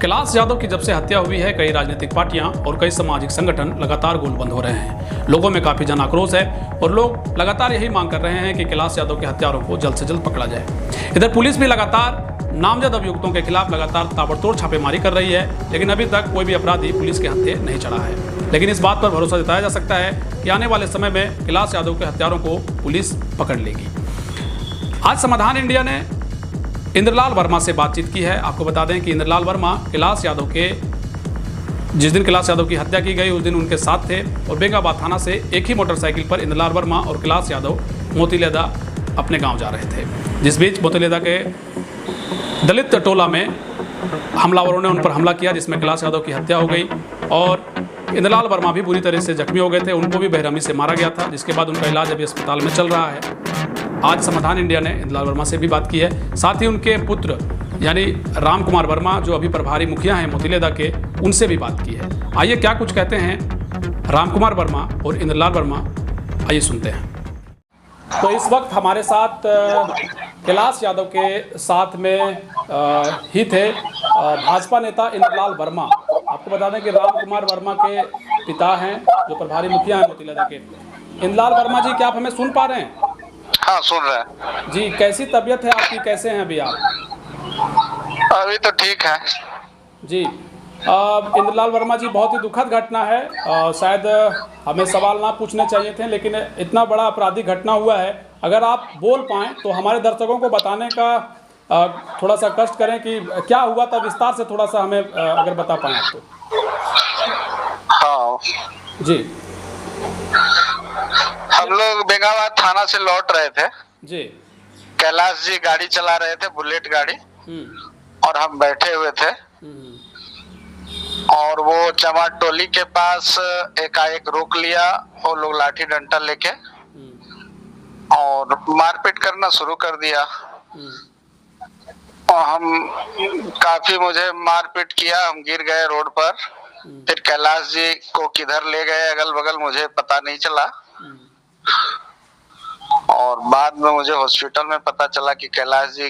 कैलाश यादव की जब से हत्या हुई है, कई राजनीतिक पार्टियां और कई सामाजिक संगठन लगातार गोलबंद हो रहे हैं। लोगों में काफी जन आक्रोश है और लोग लगातार यही मांग कर रहे हैं कि कैलाश यादव के हत्यारों को जल्द से जल्द पकड़ा जाए। इधर पुलिस भी लगातार नामजद अभियुक्तों के खिलाफ लगातार ताबड़तोड़ छापेमारी कर रही है, लेकिन अभी तक कोई भी अपराधी पुलिस के हत्थे नहीं चढ़ा है। लेकिन इस बात पर भरोसा जताया जा सकता है कि आने वाले समय में कैलाश यादव के हत्यारों को पुलिस पकड़ लेगी। आज समाधान इंडिया ने इंद्रलाल वर्मा से बातचीत की है। आपको बता दें कि इंद्रलाल वर्मा कैलाश यादव के जिस दिन कैलाश यादव की हत्या की गई उस दिन उनके साथ थे और बेंगाबाद थाना से एक ही मोटरसाइकिल पर इंद्रलाल वर्मा और कैलाश यादव मोतीलेदा अपने गांव जा रहे थे। जिस बीच मोतीलेदा के दलित टोला में हमलावरों ने उन पर हमला किया, जिसमें कैलाश यादव की हत्या हो गई और इंद्रलाल वर्मा भी बुरी तरह से जख्मी हो गए थे। उनको भी बेरहमी से मारा गया था, जिसके बाद उनका इलाज अभी अस्पताल में चल रहा है। आज समाधान इंडिया ने इंद्रलाल वर्मा से भी बात की है, साथ ही उनके पुत्र यानी राम कुमार वर्मा जो अभी प्रभारी मुखिया हैं मोतीलेदा के, उनसे भी बात की है। आइए क्या कुछ कहते हैं राम कुमार वर्मा और इंद्रलाल वर्मा, आइए सुनते हैं। तो इस वक्त हमारे साथ कैलाश यादव के साथ में ही थे भाजपा नेता इंद्रलाल वर्मा। आपको बता दें कि राम कुमार वर्मा के पिता हैं जो प्रभारी मुखिया हैं मोतीलेदा के। इंद्रलाल वर्मा जी, क्या आप हमें सुन पा रहे हैं? हाँ, सुन रहे हैं जी। कैसी तबीयत है आपकी, कैसे हैं अभी आप? अभी तो ठीक है जी। इंद्रलाल वर्मा जी, बहुत ही दुखद घटना है। शायद हमें सवाल ना पूछने चाहिए थे, लेकिन इतना बड़ा आपराधिक घटना हुआ है। अगर आप बोल पाएँ तो हमारे दर्शकों को बताने का थोड़ा सा कष्ट करें कि क्या हुआ था, विस्तार से थोड़ा सा हमें अगर बता पाएँ आप तो। हाँ जी। हम लोग बेंगाबाद थाना से लौट रहे थे जी। कैलाश जी गाड़ी चला रहे थे, बुलेट गाड़ी, और हम बैठे हुए थे और वो चमार टोली के पास एकाएक रोक लिया और लोग लाठी डंडा लेके और मारपीट करना शुरू कर दिया। और हम काफी मुझे मारपीट किया, हम गिर गए रोड पर। फिर कैलाश जी को किधर ले गए अगल बगल मुझे पता नहीं चला और बाद में मुझे हॉस्पिटल में पता चला कि कैलाश जी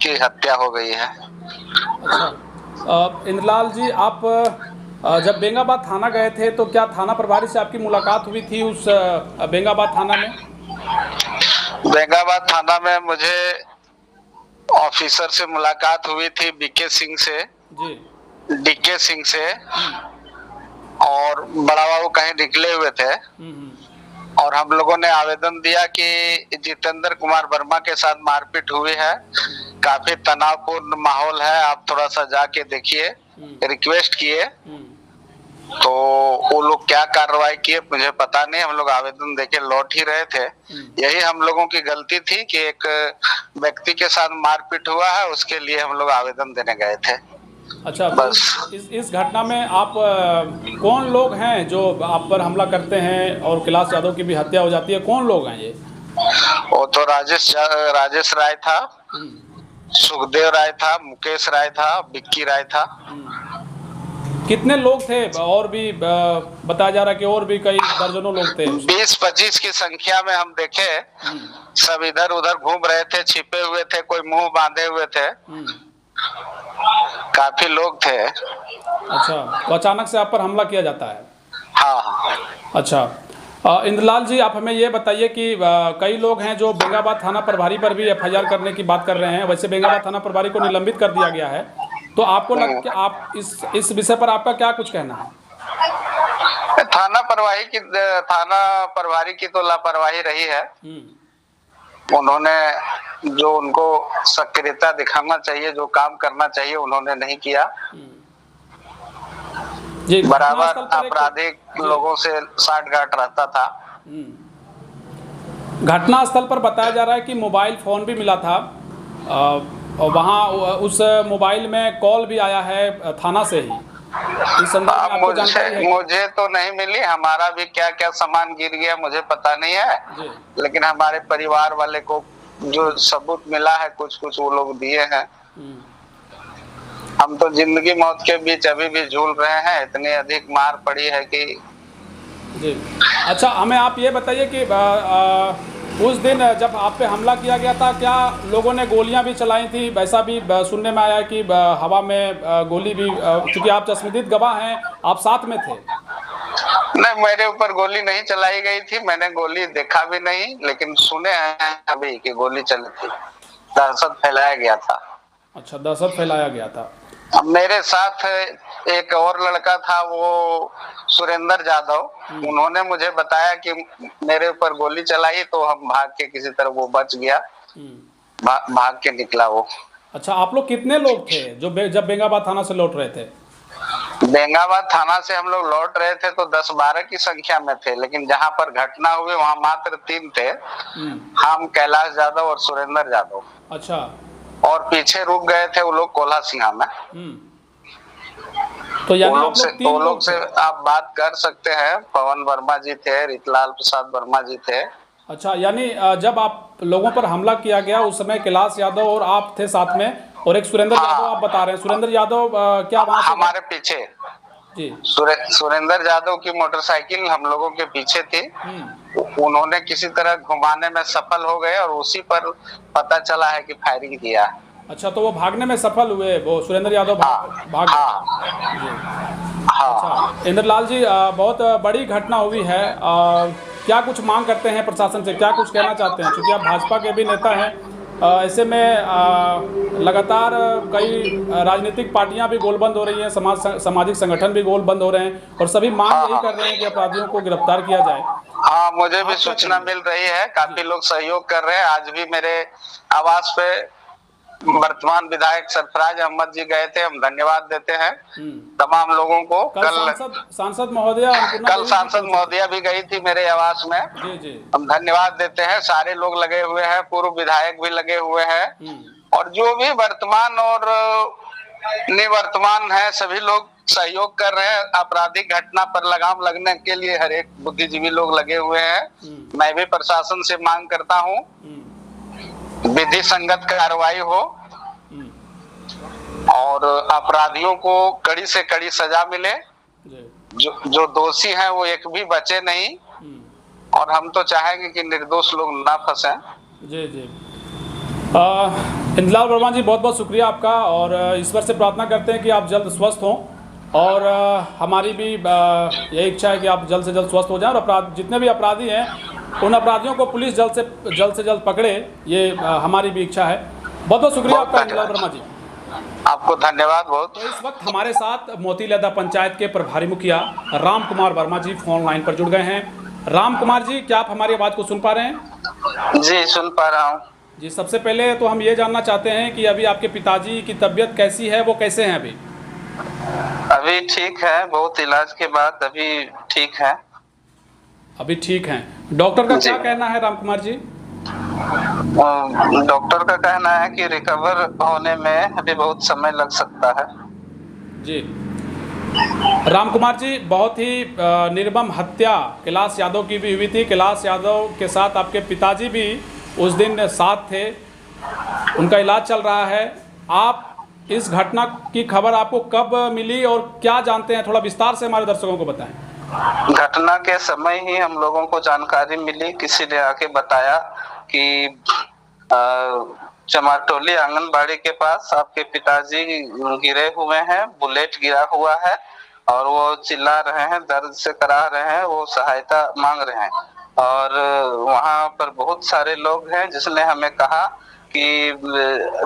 की हत्या हो गई है। अच्छा, इंद्रलाल जी, आप जब बेंगाबाद थाना गए थे तो क्या थाना प्रभारी से आपकी मुलाकात हुई थी उस बेंगाबाद थाना में? बेंगाबाद थाना में मुझे ऑफिसर से मुलाकात हुई थी, बीके सिंह से जी, डीके सिंह से, और बड़ा बाबू कहीं निकले हुए थे और हम लोगों ने आवेदन दिया कि जितेंद्र कुमार वर्मा के साथ मारपीट हुई है, काफी तनावपूर्ण माहौल है, आप थोड़ा सा जाके देखिए, रिक्वेस्ट किए। तो वो लोग क्या कार्रवाई किए मुझे पता नहीं, हम लोग आवेदन देके लौट ही रहे थे। यही हम लोगों की गलती थी कि एक व्यक्ति के साथ मारपीट हुआ है, उसके लिए हम लोग आवेदन देने गए थे। अच्छा, बस। इस घटना में आप कौन लोग हैं जो आप पर हमला करते हैं और कैलाश यादव की भी हत्या हो जाती है? कौन लोग हैं ये? वो तो राजेश राय था, सुखदेव राय था, मुकेश राय था, विक्की राय था। कितने लोग थे? और भी बताया जा रहा है कि और भी कई दर्जनों लोग थे। 20-25 की संख्या में हम देखे, सब इधर उधर घूम रहे थे, छिपे हुए थे, कोई मुंह बांधे हुए थे, काफी लोग थे। अच्छा, तो अचानक से आप पर हमला किया जाता है? हाँ। अच्छा, इंद्रलाल जी, आप हमें ये बताइए कि कई लोग हैं जो बेंगाबाद थाना प्रभारी पर भी एफआईआर करने की बात कर रहे हैं। वैसे बेंगाबाद थाना प्रभारी को निलंबित कर दिया गया है, तो आपको कि आप इस विषय पर आपका क्या कुछ कहना है? थाना प्रभारी की तो लापरवाही रही है। उन्होंने जो उनको सक्रियता दिखाना चाहिए, जो काम करना चाहिए, उन्होंने नहीं किया। बराबर आपराधिक लोगों से साठगांठ रहता था। घटना स्थल पर बताया जा रहा है कि मोबाइल फोन भी मिला था और वहाँ उस मोबाइल में कॉल भी आया है थाना से ही। इस संदर्भ में आपको जानकारी है? मुझे तो नहीं मिली, हमारा भी क्या क्या सामान गिर गया मुझे पता नहीं है, लेकिन हमारे परिवार वाले को जो सबूत मिला है कुछ कुछ वो लोग दिए हैं। हम तो जिंदगी मौत के बीच अभी भी झूल रहे हैं, इतनी अधिक मार पड़ी है कि। जी। अच्छा, हमें आप ये बताइए कि उस दिन जब आप पे हमला किया गया था, क्या लोगों ने गोलियां भी चलाई थी? वैसा भी सुनने में आया कि हवा में गोली भी, क्योंकि आप चश्मदीद गवाह हैं, आप साथ में थे। नहीं, मेरे ऊपर गोली नहीं चलाई गई थी, मैंने गोली देखा भी नहीं, लेकिन सुने हैं अभी कि गोली चली थी, दहशत फैलाया गया था। अच्छा, दहशत फैलाया गया था। अब मेरे साथ एक और लड़का था, वो सुरेंद्र यादव, उन्होंने मुझे बताया कि मेरे ऊपर गोली चलाई, तो हम भाग के किसी तरह, वो बच गया, भाग के निकला वो। अच्छा, आप लोग कितने लोग थे जो जब बेंगाबाद थाना से लौट रहे थे? बेंगाबाद थाना से हम लोग लौट रहे थे तो 10-12 की संख्या में थे, लेकिन जहां पर घटना हुई वहां मात्र 3 थे, हम, कैलाश यादव और सुरेंद्र यादव। अच्छा। और पीछे रुक गए थे वो लोग कोल्हा सिंहा में। तो यानी वो लोग से आप बात कर सकते हैं, पवन वर्मा जी थे, रितलाल प्रसाद वर्मा जी थे। अच्छा, यानी जब आप लोगों पर हमला किया गया उस समय कैलाश यादव और आप थे साथ में, और एक सुरेंद्र यादव आप बता रहे हैं। सुरेंद्र यादव क्या वहां से हमारे पीछे जी? सुरेंद्र यादव की मोटरसाइकिल हम लोगों के पीछे थी, उन्होंने किसी तरह घुमाने में सफल हो गए और उसी पर पता चला है कि फायरिंग किया। अच्छा, तो वो भागने में सफल हुए, वो सुरेंद्र यादव भाग जी। अच्छा, इंद्रलाल जी, बहुत बड़ी घटना हुई है, क्या कुछ मांग करते हैं प्रशासन से, क्या कुछ कहना चाहते हैं? क्योंकि आप भाजपा के भी नेता हैं, ऐसे में लगातार कई राजनीतिक पार्टियां भी गोलबंद हो रही हैं, सामाजिक संगठन भी गोलबंद हो रहे हैं, और सभी मांग यही कर रहे हैं कि अपराधियों को गिरफ्तार किया जाए। हाँ, मुझे भी सूचना मिल रही है, काफी लोग सहयोग कर रहे हैं। आज भी मेरे आवास पे वर्तमान विधायक सरफराज अहमद जी गए थे, हम धन्यवाद देते हैं तमाम लोगों को। कल सांसद महोदया भी गई थी मेरे आवास में, हम धन्यवाद देते हैं। सारे लोग लगे हुए हैं, पूर्व विधायक भी लगे हुए हैं, और जो भी वर्तमान और निवर्तमान है, सभी लोग सहयोग कर रहे हैं। आपराधिक घटना पर लगाम लगने के लिए हर एक बुद्धिजीवी लोग लगे हुए हैं। मैं भी प्रशासन से मांग करता हूँ विधि संगत कार्रवाई हो और अपराधियों को कड़ी से कड़ी सजा मिले, जो दोषी हैं वो एक भी बचे नहीं, और हम तो चाहेंगे कि निर्दोष लोग ना फंसे। जी जी। इंद्रलाल वर्मा जी, बहुत बहुत शुक्रिया आपका, और ईश्वर से प्रार्थना करते हैं कि आप जल्द स्वस्थ हों, और हमारी भी यही इच्छा है कि आप जल्द से जल्द स्वस्थ हो जाएं, और जितने भी अपराधी हैं उन अपराधियों को पुलिस जल्द से जल्द पकड़े, ये हमारी भी इच्छा है। बहुत बहुत शुक्रिया आपका इंद्रलाल वर्मा जी। आपको धन्यवाद बहुत। तो इस वक्त हमारे साथ मोतीलदा पंचायत के प्रभारी मुखिया राम कुमार वर्मा जी फोन लाइन पर जुड़ गए हैं। राम कुमार जी, क्या आप हमारी आवाज़ को सुन पा रहे हैं? जी, सुन पा रहा हूँ जी। सबसे पहले तो हम ये जानना चाहते हैं कि अभी आपके पिताजी की तबीयत कैसी है, वो कैसे हैं अभी? अभी ठीक है, बहुत इलाज के बाद अभी ठीक है। अभी ठीक हैं। डॉक्टर का क्या कहना है राम कुमार जी? डॉक्टर का कहना है कि रिकवर होने में अभी बहुत समय लग सकता है। जी। राम कुमार जी, बहुत ही निर्मम हत्या कैलाश यादव की भी हुई थी। कैलाश यादव के साथ आपके पिताजी भी उस दिन साथ थे, उनका इलाज चल रहा है। आप इस घटना की खबर आपको कब मिली और क्या जानते हैं, थोड़ा विस्तार से हमारे दर्शकों को बताएं। घटना के समय ही हम लोगों को जानकारी मिली, किसी ने आके बताया कि चमारटोली आंगनबाड़ी के पास आपके पिताजी गिरे हुए हैं, बुलेट गिरा हुआ है और वो चिल्ला रहे हैं, दर्द से करा रहे हैं, वो सहायता मांग रहे हैं। और वहां पर बहुत सारे लोग हैं जिसने हमें कहा कि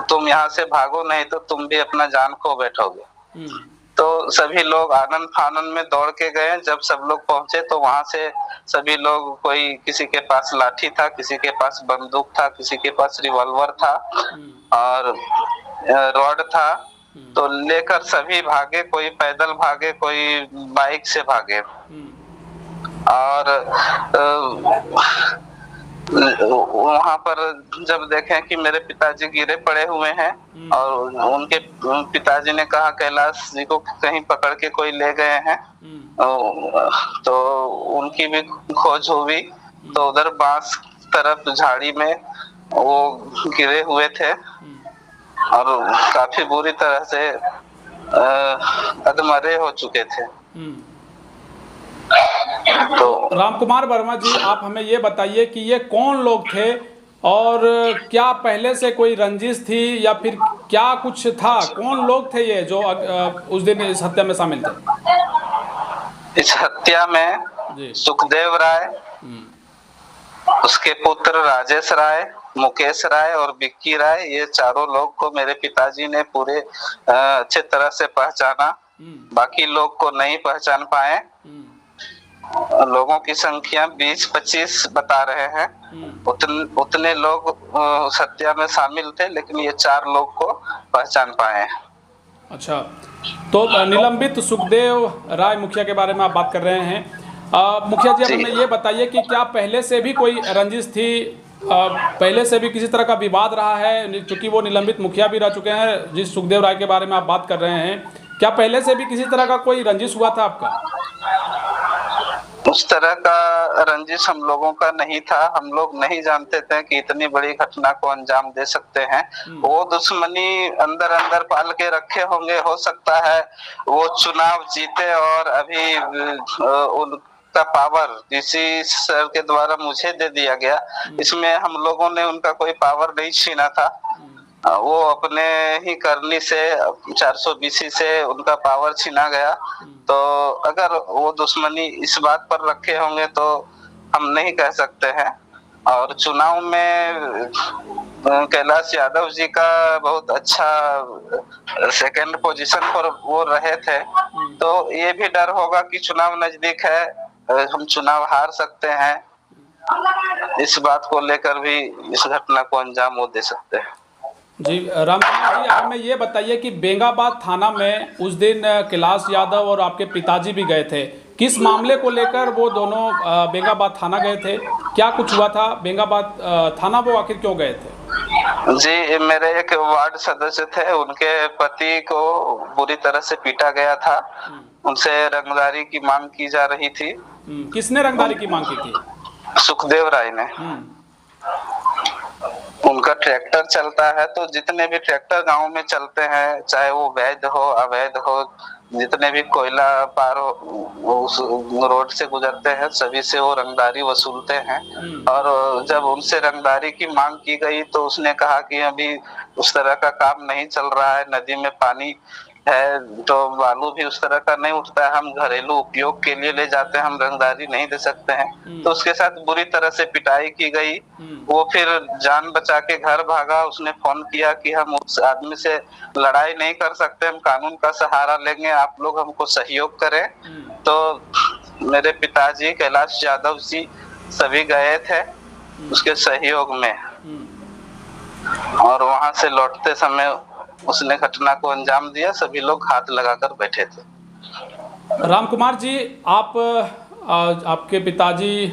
तुम यहाँ से भागो, नहीं तो तुम भी अपना जान खो बैठोगे। तो सभी लोग आनंद फानन में दौड़ के गए। जब सब लोग पहुंचे तो वहां से सभी लोग, कोई किसी के पास लाठी था, किसी के पास बंदूक था, किसी के पास रिवॉल्वर था और रॉड था, तो लेकर सभी भागे। कोई पैदल भागे, कोई बाइक से भागे। और वहां पर जब देखें कि मेरे पिताजी गिरे पड़े हुए हैं और उनके पिताजी ने कहा कैलाश जी को कहीं पकड़ के कोई ले गए हैं, तो उनकी भी खोज हुई। तो उधर बांस तरफ झाड़ी में वो गिरे हुए थे और काफी बुरी तरह से अधमरे हो चुके थे। तो राम कुमार वर्मा जी, आप हमें ये बताइए कि ये कौन लोग थे और क्या पहले से कोई रंजिश थी या फिर क्या कुछ था? कौन लोग थे ये जो उस दिन इस हत्या में शामिल थे? इस हत्या में जी। सुखदेव राय, उसके पुत्र राजेश राय, मुकेश राय और विक्की राय, ये चारों लोग को मेरे पिताजी ने पूरे अच्छे तरह से पहचाना। बाकी लोग को नहीं पहचान पाए। लोगों की संख्या 20-25 बता रहे हैं। उतने लोग उस हत्या में शामिल थे, लेकिन ये 4 लोग को पहचान पाए। अच्छा, तो निलंबित सुखदेव राय मुखिया के बारे में आप बात कर रहे हैं। मुखिया जी, अब हमें ये बताइए कि क्या पहले से भी कोई रंजिश थी? पहले से भी किसी तरह का विवाद रहा है? क्योंकि वो निलंबित मुखिया भी रह चुके हैं, जिस सुखदेव राय के बारे में आप बात कर रहे हैं, क्या पहले से भी किसी तरह का कोई रंजिश हुआ था आपका? उस तरह का रंजिश हम लोगों का नहीं था। हम लोग नहीं जानते थे कि इतनी बड़ी घटना को अंजाम दे सकते हैं। वो दुश्मनी अंदर अंदर पाल के रखे होंगे, हो सकता है वो चुनाव जीते और अभी उनका पावर डीसी सर के द्वारा मुझे दे दिया गया। इसमें हम लोगों ने उनका कोई पावर नहीं छीना था। वो अपने ही करनी से 420 से उनका पावर छीना गया। तो अगर वो दुश्मनी इस बात पर रखे होंगे तो हम नहीं कह सकते हैं। और चुनाव में कैलाश यादव जी का बहुत अच्छा सेकंड पोजीशन पर वो रहे थे, तो ये भी डर होगा कि चुनाव नजदीक है, हम चुनाव हार सकते हैं। इस बात को लेकर भी इस घटना को अंजाम वो दे सकते हैं। जी, राम कुमार जी, आप हमें ये बताइए कि बेंगाबाद थाना में उस दिन कैलाश यादव और आपके पिताजी भी गए थे। किस मामले को लेकर वो दोनों बेंगाबाद थाना गए थे? क्या कुछ हुआ था? बेंगाबाद थाना वो आखिर क्यों गए थे? जी, मेरे एक वार्ड सदस्य थे, उनके पति को बुरी तरह से पीटा गया था। उनसे रंगदारी की मांग की जा रही थी। किसने रंगदारी की मांग की थी? सुखदेव राय ने। उनका ट्रैक्टर चलता है, तो जितने भी ट्रैक्टर गांव में चलते हैं, चाहे वो वैध हो अवैध हो, जितने भी कोयला पार उस रोड से गुजरते हैं, सभी से वो रंगदारी वसूलते हैं। और जब उनसे रंगदारी की मांग की गई तो उसने कहा कि अभी उस तरह का काम नहीं चल रहा है, नदी में पानी है तो बालू भी उस तरह का नहीं उठता है, हम घरेलू उपयोग के लिए ले जाते हैं, हम रंगदारी नहीं दे सकते हैं। तो उसके साथ बुरी तरह से पिटाई की गई। वो फिर जान बचा के घर भागा। उसने फोन किया कि हम उस आदमी से लड़ाई नहीं कर सकते, हम कानून का सहारा लेंगे, आप लोग हमको सहयोग करें। तो मेरे पिताजी कैलाश यादव जी सभी गए थे उसके सहयोग में, और वहां से लौटते समय उसने घटना को अंजाम दिया। सभी लोग हाथ लगाकर बैठे थे। राम कुमार जी, आपके पिताजी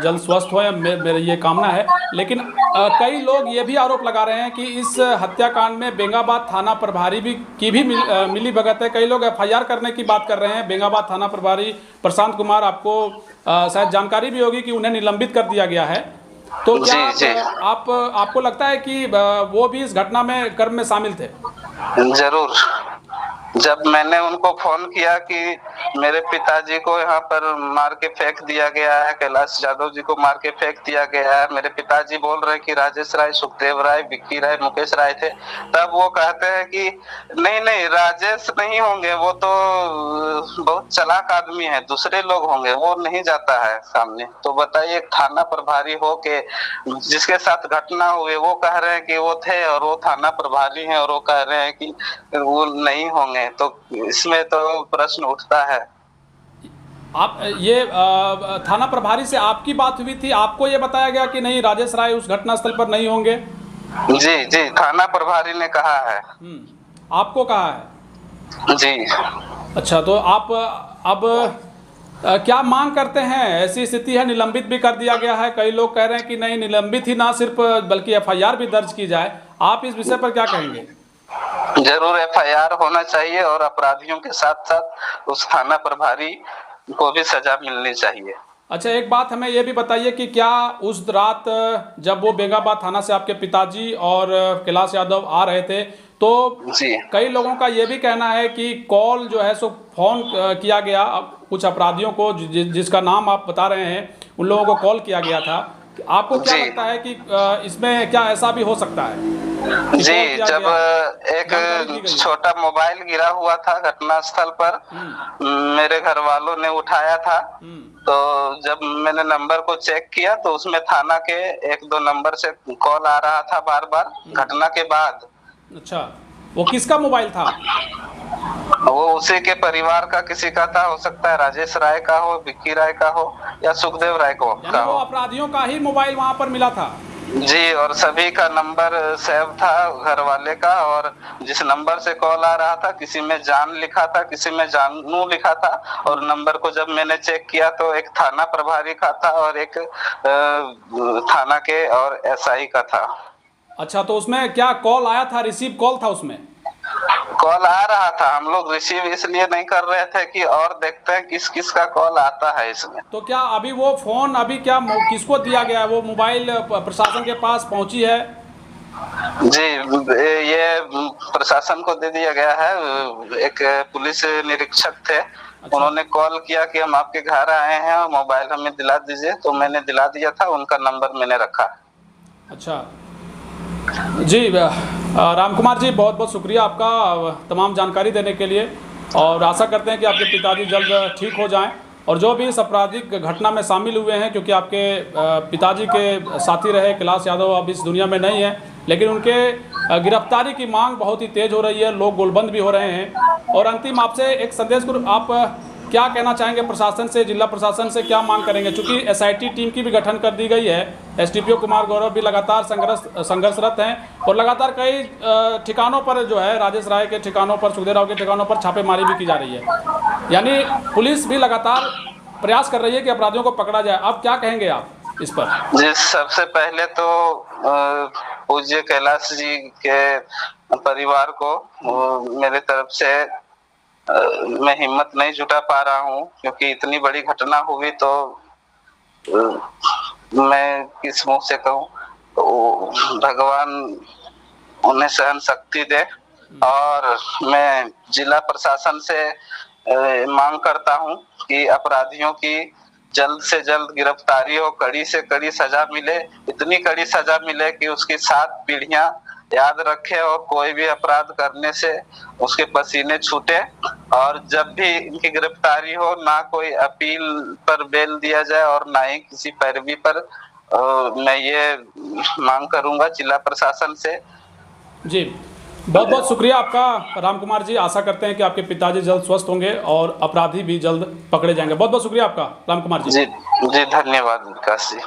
जल्द स्वस्थ हो, मेरी ये कामना है। लेकिन कई लोग ये भी आरोप लगा रहे हैं कि इस हत्याकांड में बेंगाबाद थाना प्रभारी की भी मिली भगत है। कई लोग एफआईआर करने की बात कर रहे हैं। बेंगाबाद थाना प्रभारी प्रशांत कुमार, आपको शायद जानकारी भी होगी कि उन्हें निलंबित कर दिया गया है। तो क्या आपको लगता है कि वो भी इस घटना में कर्म में शामिल थे? जरूर। जब मैंने उनको फोन किया कि मेरे पिताजी को यहाँ पर मार के फेंक दिया गया है, कैलाश यादव जी को मार के फेंक दिया गया है, मेरे पिताजी बोल रहे हैं कि राजेश राय, सुखदेव राय, विक्की राय, मुकेश राय थे, तब वो कहते हैं कि नहीं नहीं, राजेश नहीं होंगे, वो तो बहुत चालाक आदमी है, दूसरे लोग होंगे, वो नहीं जाता है सामने। तो बताइए, थाना प्रभारी हो के जिसके साथ घटना हुई वो कह रहे हैं कि वो थे, और वो थाना प्रभारी हैं और वो कह रहे हैं कि वो नहीं होंगे, तो इसमें तो प्रश्न उठता है। आप ये थाना प्रभारी से आपकी बात हुई थी? आपको ये बताया गया कि नहीं, राजेश राय उस घटनास्थल पर नहीं होंगे? जी जी, थाना प्रभारी ने कहा है। आपको कहा है? जी। अच्छा, तो आप अब क्या मांग करते हैं? ऐसी स्थिति है, निलंबित भी कर दिया गया है, कई लोग कह रहे हैं कि नहीं, निलंबित ही ना सिर्फ बल्कि एफआईआर भी दर्ज की जाए। आप इस विषय पर क्या कहेंगे? जरूर एफआईआर होना चाहिए, और अपराधियों के साथ साथ उस थाना प्रभारी को भी सजा मिलनी चाहिए। अच्छा, एक बात हमें यह भी बताइए कि क्या उस रात जब वो बेंगाबाद थाना से आपके पिताजी और कैलाश यादव आ रहे थे, तो जी कई लोगों का ये भी कहना है कि कॉल जो है सो फोन किया गया कुछ अपराधियों को, जिसका नाम आप बता रहे हैं, उन लोगों को कॉल किया गया था। आपको क्या जी लगता है कि इसमें क्या ऐसा भी हो सकता है कि जी, कॉल किया जब गया, जानकारी दी एक गई है? छोटा मोबाइल गिरा हुआ था घटनास्थल पर, मेरे घर वालों ने उठाया था। तो जब मैंने नंबर को चेक किया तो उसमें थाना के 1-2 नंबर से कॉल आ रहा था बार बार घटना के बाद। अच्छा, वो किसका मोबाइल था? वो उसी के परिवार का किसी का था, हो सकता है राजेश राय का हो, विक्की राय का हो, या सुखदेव राय का यानी वो हो। अपराधियों का ही मोबाइल वहां पर मिला था? जी, और सभी का नंबर सेव था घर वाले का, और जिस नंबर से कॉल आ रहा था किसी में जान लिखा था, किसी में जानू लिखा था, और नंबर को जब मैंने चेक किया तो एक थाना प्रभारी का था और एक थाना के और एसआई का था। अच्छा, तो उसमें क्या कॉल आया था, रिसीव कॉल था उसमें? कॉल आ रहा था, हम लोग रिसीव इसलिए नहीं कर रहे थे कि और देखते हैं किस किस का कॉल आता है इसमें। तो क्या अभी वो फोन अभी क्या किसको दिया गया है? वो मोबाइल प्रशासन के पास पहुंची है? जी, ये प्रशासन को दे दिया गया है। एक पुलिस निरीक्षक थे, उन्होंने कॉल किया कि हम आपके घर आए हैं और मोबाइल हमें दिला दीजिए, तो मैंने दिला दिया था, उनका नंबर मैंने रखा। अच्छा जी, राम कुमार जी, बहुत बहुत शुक्रिया आपका तमाम जानकारी देने के लिए, और आशा करते हैं कि आपके पिताजी जल्द ठीक हो जाएं, और जो भी इस आपराधिक घटना में शामिल हुए हैं, क्योंकि आपके पिताजी के साथी रहे कैलाश यादव अब इस दुनिया में नहीं है, लेकिन उनके गिरफ्तारी की मांग बहुत ही तेज हो रही है, लोग गोलबंद भी हो रहे हैं। और अंतिम आपसे एक संदेश को आप क्या कहना चाहेंगे प्रशासन से, जिला प्रशासन से क्या मांग करेंगे? चूंकि एसआईटी टीम की भी गठन कर दी गई है, एसडीपीओ कुमार गौरव भी लगातार संघर्षरत हैं, और लगातार कई ठिकानों पर जो है राजेश राय के ठिकानों पर, सुखदेव राव के ठिकानों पर छापेमारी भी की जा रही है, यानी पुलिस भी लगातार प्रयास कर रही है कि अपराधियों को पकड़ा जाए। अब क्या कहेंगे आप इस पर? जी, सबसे पहले तो पूज्य कैलाश जी के परिवार को मेरे तरफ से मैं हिम्मत नहीं जुटा पा रहा हूँ, क्योंकि इतनी बड़ी घटना हुई तो मैं किस मुंह से कहूँ। तो भगवान उन्हें सहन शक्ति दे, और मैं जिला प्रशासन से मांग करता हूँ कि अपराधियों की जल्द से जल्द गिरफ्तारी हो, कड़ी से कड़ी सजा मिले, इतनी कड़ी सजा मिले कि उसकी 7 पीढ़ियां याद रखे और कोई भी अपराध करने से उसके पसीने छूटे। और जब भी इनकी गिरफ्तारी हो, ना कोई अपील पर बेल दिया जाए और ना ही किसी पैरवी पर। मैं ये मांग करूंगा जिला प्रशासन से। जी, बहुत बहुत शुक्रिया आपका राम कुमार जी, आशा करते हैं कि आपके पिताजी जल्द स्वस्थ होंगे और अपराधी भी जल्द पकड़े जाएंगे। बहुत बहुत शुक्रिया आपका राम कुमार जी। जी, धन्यवाद विकास जी।